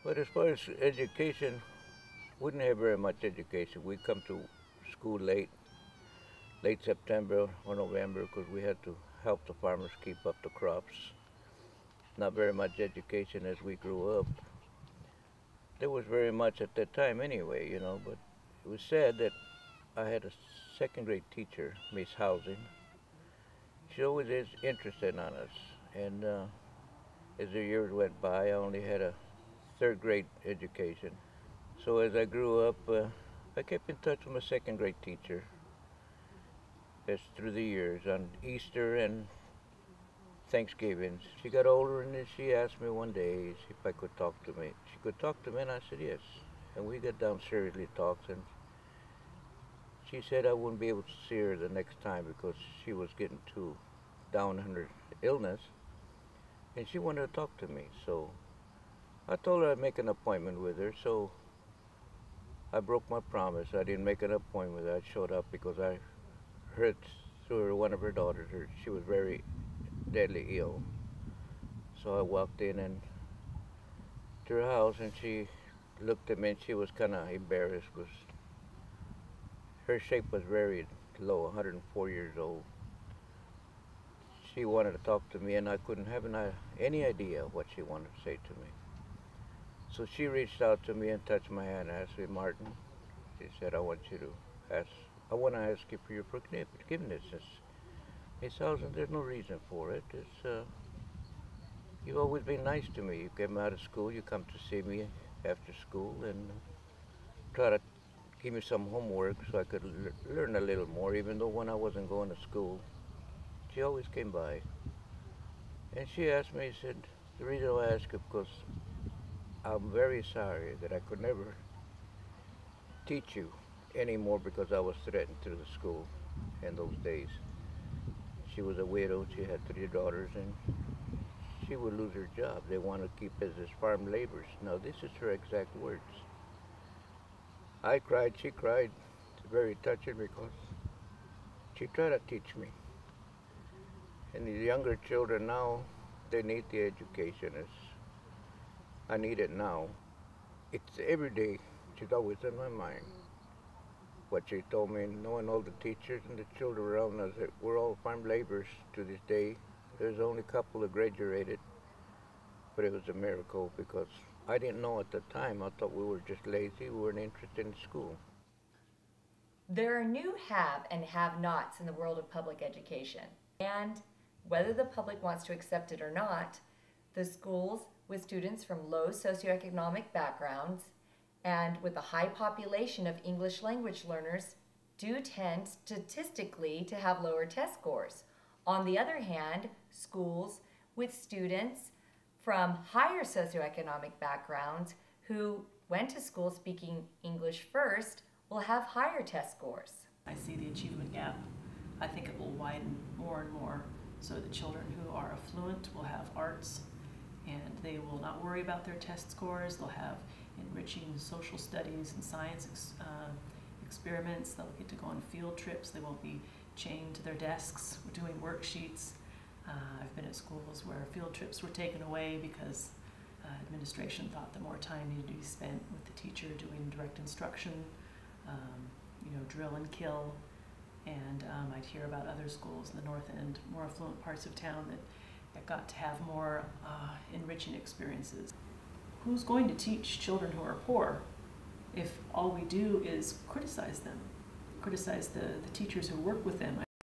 But as far as education, we didn't have very much education. We come to school late September or November because we had to help the farmers keep up the crops. Not very much education as we grew up. There was very much at that time anyway, you know, but it was sad that I had a second grade teacher, Miss Housing. She always is interested in us. And as the years went by, I only had a third grade education. So as I grew up, I kept in touch with my second grade teacher. As through the years, on Easter and Thanksgiving. She got older and then she asked me one day if I could talk to me. She could talk to me and I said yes. And we got down seriously talks and she said I wouldn't be able to see her the next time because she was getting too down on her illness and she wanted to talk to me. So I told her I'd make an appointment with her, so I broke my promise. I didn't make an appointment with her. I showed up because I heard through one of her daughters, she was very deadly ill. So I walked in and to her house and she looked at me and she was kind of embarrassed because her shape was very low, 104 years old. She wanted to talk to me and I couldn't have any idea what she wanted to say to me. So she reached out to me and touched my hand and asked me, Martin, she said, I want to ask you for your forgiveness. Miss Housing, there's no reason for it. You've always been nice to me. You came out of school, you come to see me after school and try to give me some homework so I could learn a little more, even though when I wasn't going to school, she always came by. And she asked me, she said, the reason I ask you because I'm very sorry that I could never teach you anymore because I was threatened through the school in those days. She was a widow, she had 3 daughters, and she would lose her job. They want to keep us as farm laborers. Now, this is her exact words. I cried, she cried. It's very touching because she tried to teach me. And the younger children now, they need the education. I need it now. It's every day. She's always in my mind. What she told me, knowing all the teachers and the children around us, that we're all farm laborers to this day. There's only a couple that graduated, but it was a miracle because I didn't know at the time. I thought we were just lazy. We weren't interested in school. There are new have and have-nots in the world of public education. And whether the public wants to accept it or not, the schools with students from low socioeconomic backgrounds and with a high population of English language learners do tend statistically to have lower test scores. On the other hand, schools with students from higher socioeconomic backgrounds who went to school speaking English first will have higher test scores. I see the achievement gap. I think it will widen more and more so that children who are affluent will have arts and they will not worry about their test scores. They'll have enriching social studies and science experiments. They'll get to go on field trips. They won't be chained to their desks doing worksheets. I've been at schools where field trips were taken away because administration thought that more time needed to be spent with the teacher doing direct instruction, drill and kill. And I'd hear about other schools in the north end, more affluent parts of town that got to have more enriching experiences. Who's going to teach children who are poor if all we do is criticize them, criticize the teachers who work with them?